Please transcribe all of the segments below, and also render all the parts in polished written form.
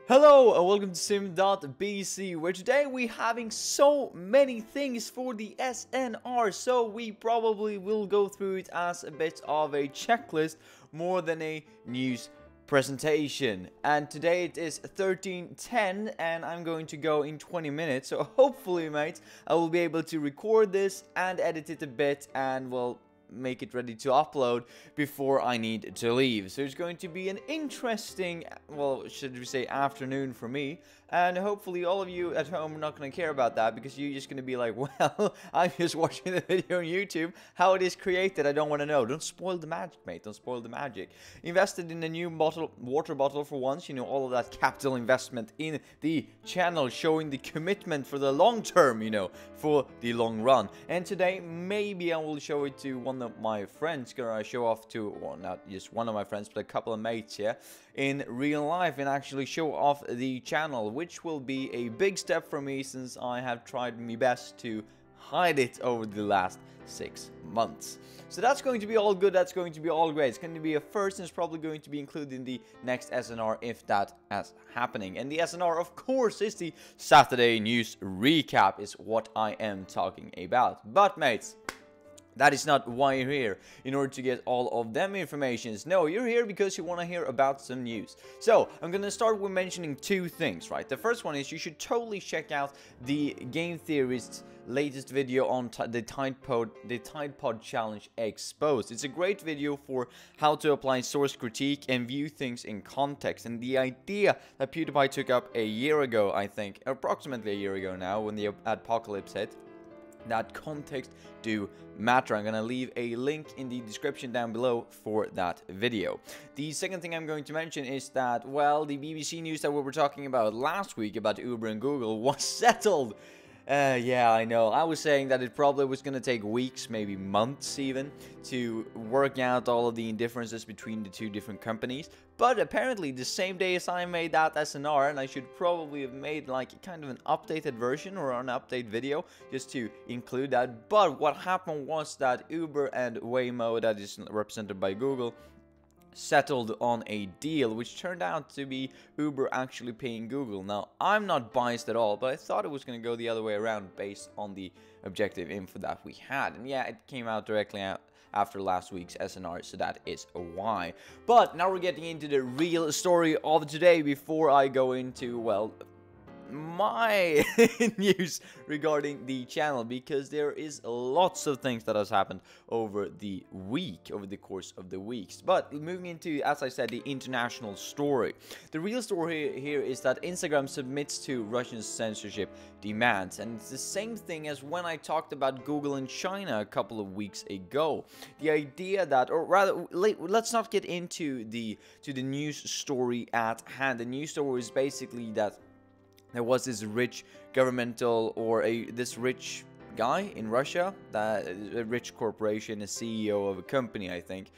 Hello and welcome to sim.bc, where today we're having so many things for the SNR, so we probably will go through it as a bit of a checklist more than a news presentation. And today it is 13:10 and I'm going to go in 20 minutes, so hopefully, mates, I will be able to record this and edit it a bit and, well, make it ready to upload before I need to leave. So it's going to be an interesting, well, should we say, afternoon for me, and hopefully all of you at home are not going to care about that, because you're just going to be like, well, I'm just watching the video on YouTube. How it is created, I don't want to know. Don't spoil the magic, mate. Don't spoil the magic. Invested in a new water bottle for once. You know, all of that capital investment in the channel, showing the commitment for the long term, you know, for the long run. And today maybe I will show it to one of my friends. Gonna show off to, well, not just one of my friends, but a couple of mates here in real life, and actually show off the channel, which will be a big step for me, since I have tried my best to hide it over the last 6 months. So that's going to be all good, that's going to be all great. It's going to be a first, and it's probably going to be included in the next SNR if that is happening. And the SNR, of course, is the Saturday news recap, is what I am talking about. But mates, that is not why you're here, in order to get all of them informations. No, you're here because you want to hear about some news. So, I'm going to start with mentioning two things, right? The first one is you should totally check out the Game Theorist's latest video on the Tide Pod Challenge Exposed. It's a great video for how to apply source critique and view things in context. And the idea that PewDiePie took up a year ago, I think, approximately a year ago now, when the apocalypse hit, that context do matter. I'm gonna leave a link in the description down below for that video. The second thing I'm going to mention is that, well, the BBC news that we were talking about last week about Uber and Google was settled. Yeah, I know. I was saying that it probably was going to take weeks, maybe months even, to work out all of the indifferences between the two different companies. But apparently, the same day as I made that SNR, and I should probably have made like kind of an updated version or an update video just to include that. But what happened was that Uber and Waymo, that is represented by Google, settled on a deal which turned out to be Uber actually paying Google. Now, I'm not biased at all, but I thought it was going to go the other way around based on the objective info that we had. And yeah, it came out directly after last week's SNR, so that is why. But now we're getting into the real story of today before I go into, well, my news regarding the channel, because there is lots of things that has happened over the course of the weeks. But moving into, as I said, the international story. The real story here is that Instagram submits to Russian censorship demands, and it's the same thing as when I talked about Google in China a couple of weeks ago. The idea that, or rather, let's not get into the news story at hand. The news story is basically that there was this rich governmental, or this rich guy in Russia, that a rich corporation, a CEO of a company, I think,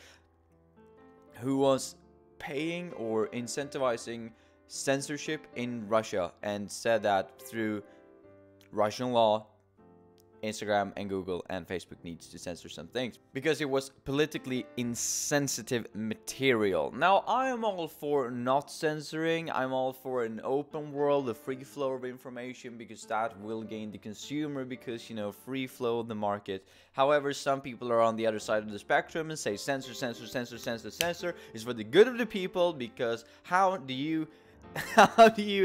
who was paying or incentivizing censorship in Russia, and said that through Russian law, Instagram and Google and Facebook needs to censor some things because it was politically insensitive material. Now, I am all for not censoring. I'm all for an open world, a free flow of information, because that will gain the consumer, because, you know, free flow of the market. However, some people are on the other side of the spectrum and say censor, censor, censor, censor, censor is for the good of the people, because how do you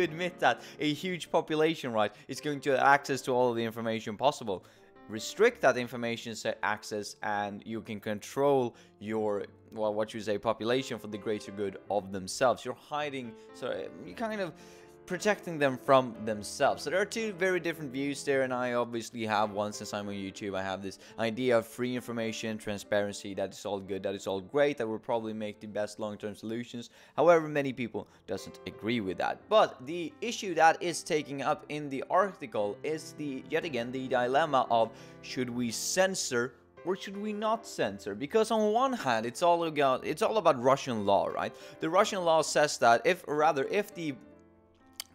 admit that a huge population, right, is going to have access to all of the information possible? Restrict that information access, and you can control your, well, what you say, population for the greater good of themselves. You're hiding, so you kind of protecting them from themselves. So there are two very different views there, and I obviously have one. Since I'm on YouTube, I have this idea of free information, transparency. That is all good, that is all great, that will probably make the best long-term solutions. However, many people doesn't agree with that. But the issue that is taking up in the article is yet again the dilemma of, should we censor or should we not censor? Because on one hand, it's all about Russian law, right? The Russian law says that if the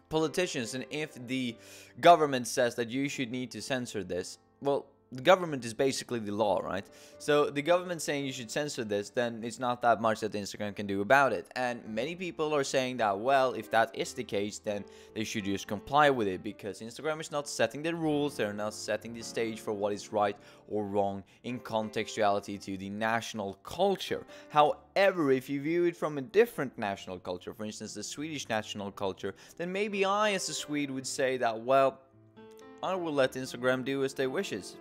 politicians and if the government says that you should need to censor this, well, the government is basically the law, right? So the government saying you should censor this, then it's not that much that Instagram can do about it. And many people are saying that, well, if that is the case, then they should just comply with it, because Instagram is not setting the rules, they're not setting the stage for what is right or wrong in contextuality to the national culture. However, if you view it from a different national culture, for instance the Swedish national culture, then maybe I as a Swede would say that, well, I will let Instagram do as they wishes,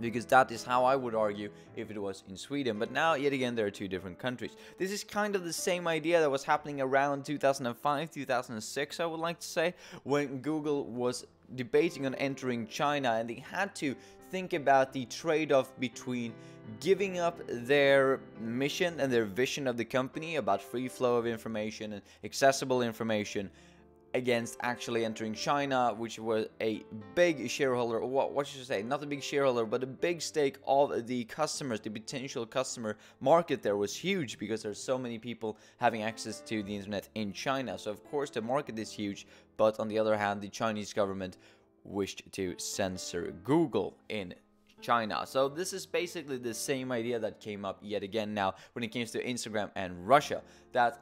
because that is how I would argue if it was in Sweden. But now, yet again, there are two different countries. This is kind of the same idea that was happening around 2005, 2006, I would like to say, when Google was debating on entering China, and they had to think about the trade-off between giving up their mission and their vision of the company about free flow of information and accessible information, against actually entering China, which was a big shareholder, or what should I say, not a big shareholder, but a big stake of the customers. The potential customer market there was huge, because there's so many people having access to the internet in China. So of course the market is huge, but on the other hand, the Chinese government wished to censor Google in China. So this is basically the same idea that came up yet again now when it comes to Instagram and Russia, that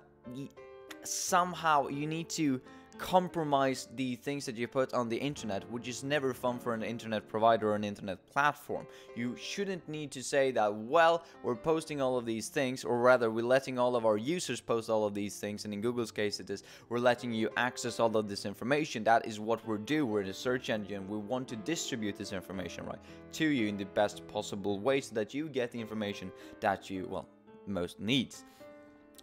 somehow you need to compromise the things that you put on the internet, which is never fun for an internet provider or an internet platform. You shouldn't need to say that, well, we're posting all of these things, or rather we're letting all of our users post all of these things, and in Google's case it is, we're letting you access all of this information. That is what we're doing. We're the search engine. We want to distribute this information right to you in the best possible way, so that you get the information that you, well, most needs.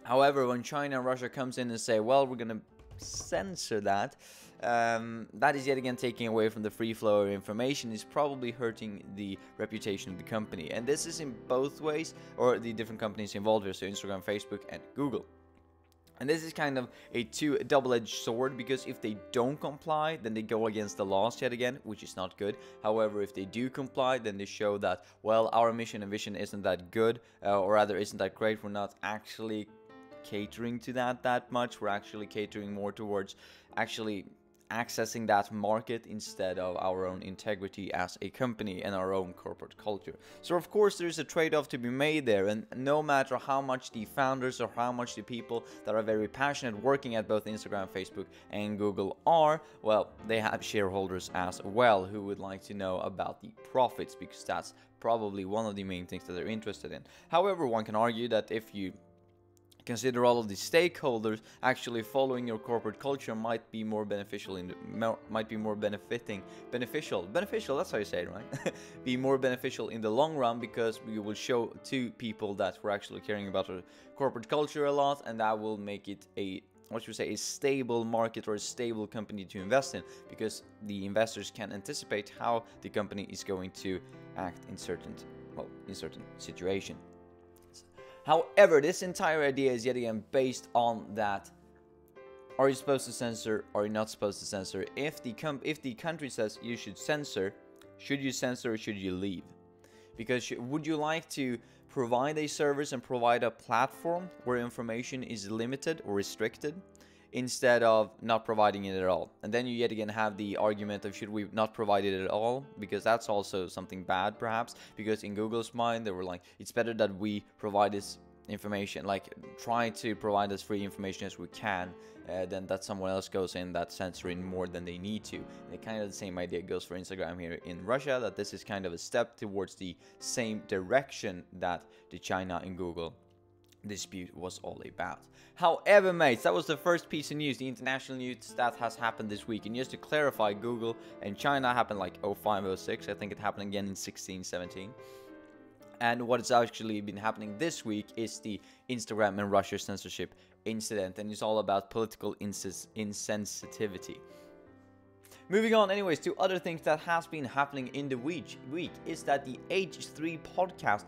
However, when China and Russia comes in and say, well, we're gonna censor that, that is yet again taking away from the free flow of information, is probably hurting the reputation of the company. And this is in both ways, or the different companies involved here, so Instagram, Facebook, and Google. And this is kind of a double-edged sword, because if they don't comply, then they go against the laws yet again, which is not good. However, if they do comply, then they show that, well, our mission and vision isn't that good, or rather isn't that great. We're not actually catering to that much. We're actually catering more towards actually accessing that market instead of our own integrity as a company and our own corporate culture. So of course there's a trade-off to be made there, and no matter how much the founders or how much the people that are very passionate working at both Instagram, Facebook, and Google are, well, they have shareholders as well who would like to know about the profits, because that's probably one of the main things that they're interested in. However, one can argue that if you consider all of the stakeholders, actually following your corporate culture might be more beneficial beneficial, that's how you say it, right? Be more beneficial in the long run, because we will show to people that we're actually caring about our corporate culture a lot, and that will make it a, what should we say, a stable market or a stable company to invest in, because the investors can anticipate how the company is going to act in certain situation. However, this entire idea is yet again based on that, are you supposed to censor, or are you not supposed to censor? If the country says you should censor, should you censor or should you leave? Because would you like to provide a service and provide a platform where information is limited or restricted, instead of not providing it at all? And then you yet again have the argument of, should we not provide it at all? Because that's also something bad, perhaps, because in Google's mind they were like, it's better that we provide this information, like try to provide as free information as we can, than that someone else goes in that's censoring more than they need to. And kind of the same idea goes for Instagram here in Russia, that this is kind of a step towards the same direction that the China and Google dispute was all about. However, mates, that was the first piece of news, the international news that has happened this week. And just to clarify, Google and China happened like 05, 06. I think it happened again in 16, 17. And what has actually been happening this week is the Instagram and Russia censorship incident, and it's all about political insensitivity. Moving on anyways to other things that has been happening in the week is that the H3 podcast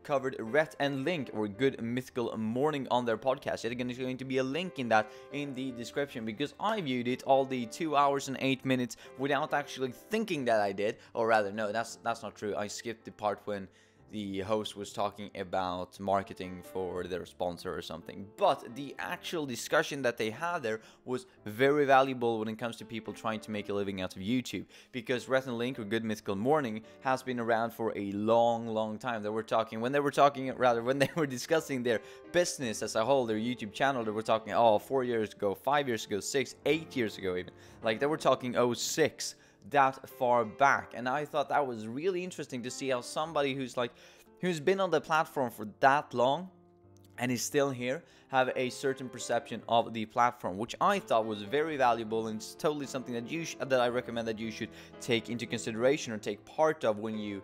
covered Rhett and Link, or Good Mythical Morning, on their podcast. Yet again, there's going to be a link in that in the description, because I viewed it all the 2 hours and 8 minutes without actually thinking that I did, or rather, no, that's not true. I skipped the part when the host was talking about marketing for their sponsor or something. But the actual discussion that they had there was very valuable when it comes to people trying to make a living out of YouTube, because Rhett and Link, or Good Mythical Morning, has been around for a long time. When they were discussing their business as a whole, their YouTube channel, they were talking 4 years ago, 5 years ago, 6, 8 years ago even. Like, they were talking 06, that far back. And I thought that was really interesting to see how somebody who's been on the platform for that long and is still here have a certain perception of the platform, which I thought was very valuable, and it's totally something that I recommend that you should take into consideration or take part of when you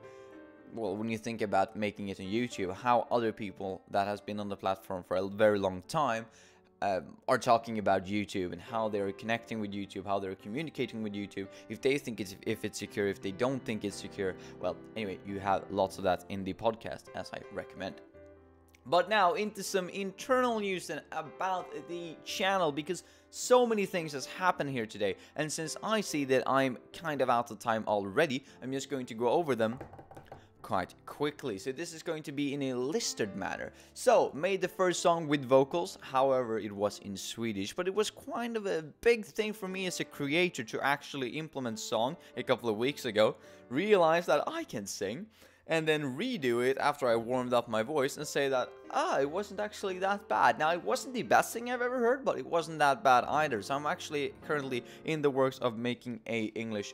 think about making it on YouTube, how other people that has been on the platform for a very long time are talking about YouTube, and how they're connecting with YouTube, how they're communicating with YouTube, if they think if it's secure, if they don't think it's secure. Well, anyway, you have lots of that in the podcast, as I recommend. But now into some internal news then about the channel, because so many things has happened here today, and since I see that I'm kind of out of time already, I'm just going to go over them quite quickly. So this is going to be in a listed manner. So, made the first song with vocals, however it was in Swedish, but it was kind of a big thing for me as a creator to actually implement song a couple of weeks ago, realize that I can sing, and then redo it after I warmed up my voice and say that, it wasn't actually that bad. Now, it wasn't the best thing I've ever heard, but it wasn't that bad either. So I'm actually currently in the works of making a English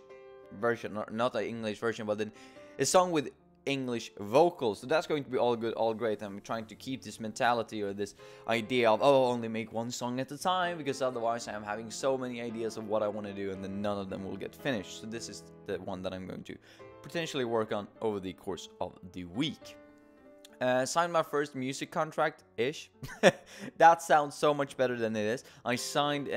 version, or not an English version, but then a song with English vocals. So that's going to be all good, all great. I'm trying to keep this mentality or this idea of only make one song at a time, because otherwise I'm having so many ideas of what I want to do and then none of them will get finished. So this is the one that I'm going to potentially work on over the course of the week. Signed my first music contract-ish. That sounds so much better than it is. I signed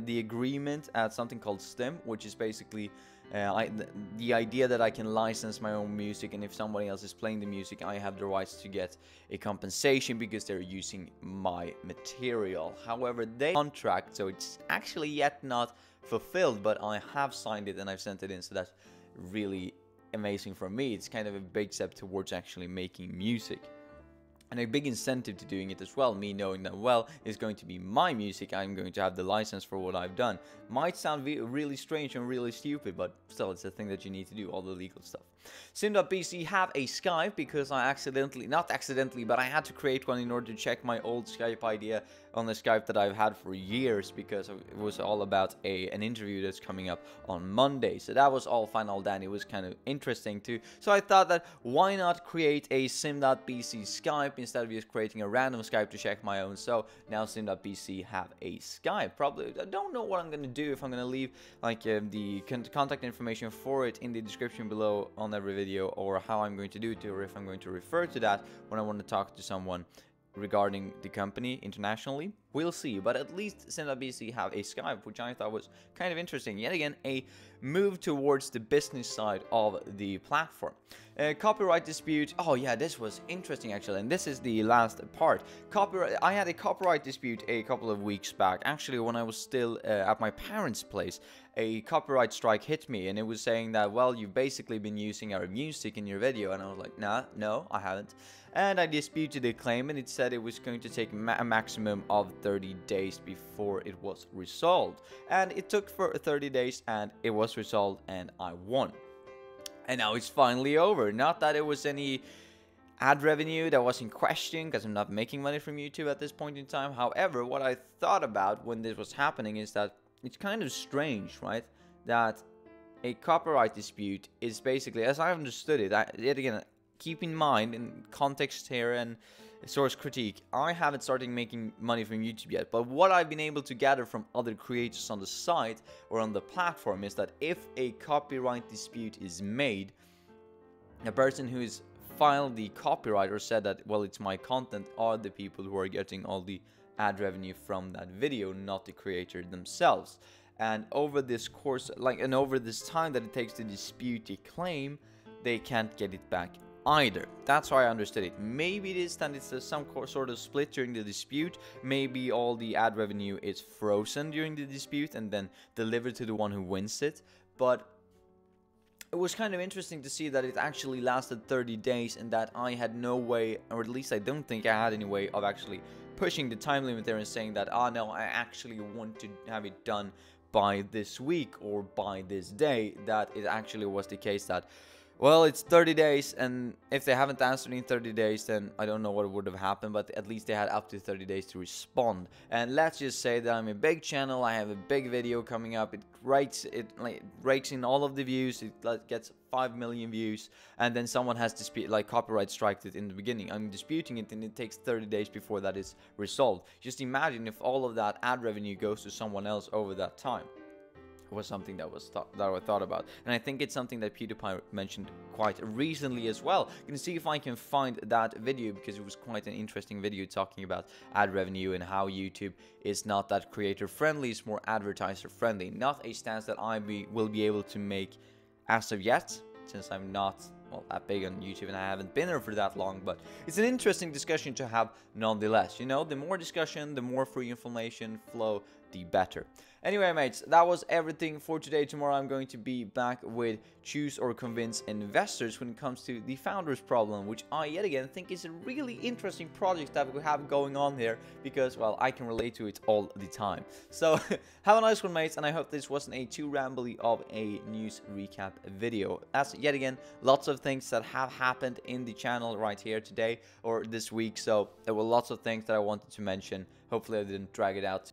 the agreement at something called STEM, which is basically the idea that I can license my own music, and if somebody else is playing the music, I have the rights to get a compensation because they're using my material. However, they contract, so it's actually yet not fulfilled, but I have signed it and I've sent it in, so that's really amazing for me. It's kind of a big step towards actually making music. And a big incentive to doing it as well, me knowing that, well, it's going to be my music, I'm going to have the license for what I've done. Might sound really strange and really stupid, but still, it's a thing that you need to do, all the legal stuff. Sim.bc have a Skype because I not accidentally, but I had to create one in order to check my old Skype idea on the Skype that I've had for years, because it was all about an interview that's coming up on Monday. So that was all fine, all done. It was kind of interesting too. So I thought that why not create a Sim.bc Skype instead of just creating a random Skype to check my own. So now Sim.bc have a Skype. Probably, I don't know what I'm going to do, if I'm going to leave like the contact information for it in the description below on every video, or how I'm going to do it, or if I'm going to refer to that when I want to talk to someone regarding the company internationally. We'll see, but at least Censorship have a Skype, which I thought was kind of interesting. Yet again, a move towards the business side of the platform. Copyright dispute. Oh yeah, this was interesting actually, and this is the last part. I had a copyright dispute a couple of weeks back. Actually, when I was still at my parents' place, a copyright strike hit me, and it was saying that, well, you've basically been using our music in your video, and I was like, nah, no, I haven't. And I disputed the claim, and it said it was going to take a maximum of 30 days before it was resolved. And it took for 30 days, and it was resolved, and I won. And now it's finally over. Not that it was any ad revenue that was in question, because I'm not making money from YouTube at this point in time. However, what I thought about when this was happening is that it's kind of strange, right? That a copyright dispute is basically, as I understood it, yet again, keep in mind, in context here and source critique, I haven't started making money from YouTube yet, but what I've been able to gather from other creators on the site or on the platform is that if a copyright dispute is made, the person who is filed the copyright or said that, well, it's my content, are the people who are getting all the ad revenue from that video, not the creator themselves. And over this course, and over this time that it takes to dispute a claim, they can't get it back either. That's how I understood it. Maybe it is that it's some sort of split during the dispute. Maybe all the ad revenue is frozen during the dispute and then delivered to the one who wins it. But it was kind of interesting to see that it actually lasted 30 days and that I had no way, or at least I don't think I had any way of actually pushing the time limit there and saying that, oh no, I actually want to have it done by this week or by this day. That it actually was the case that, well, it's 30 days, and if they haven't answered in 30 days, then I don't know what would have happened, but at least they had up to 30 days to respond. And let's just say that I'm a big channel, I have a big video coming up, it rakes in all of the views, it gets 5 million views, and then someone has to copyright striked it in the beginning. I'm disputing it, and it takes 30 days before that is resolved. Just imagine if all of that ad revenue goes to someone else over that time. Was something that I thought about, and I think it's something that PewDiePie mentioned quite recently as well. I'm gonna see if I can find that video, because it was quite an interesting video talking about ad revenue and how YouTube is not that creator friendly, it's more advertiser friendly. Not a stance that will be able to make as of yet, since I'm not that big on YouTube and I haven't been there for that long, but it's an interesting discussion to have nonetheless. You know, the more discussion, the more free information flow, the better. Anyway, mates, that was everything for today. Tomorrow I'm going to be back with choose or convince investors when it comes to the founder's problem, which I yet again think is a really interesting project that we have going on here, because, well, I can relate to it all the time. So have a nice one, mates, and I hope this wasn't a too rambly of a news recap video. As yet again, lots of things that have happened in the channel right here today or this week, so there were lots of things that I wanted to mention. Hopefully I didn't drag it out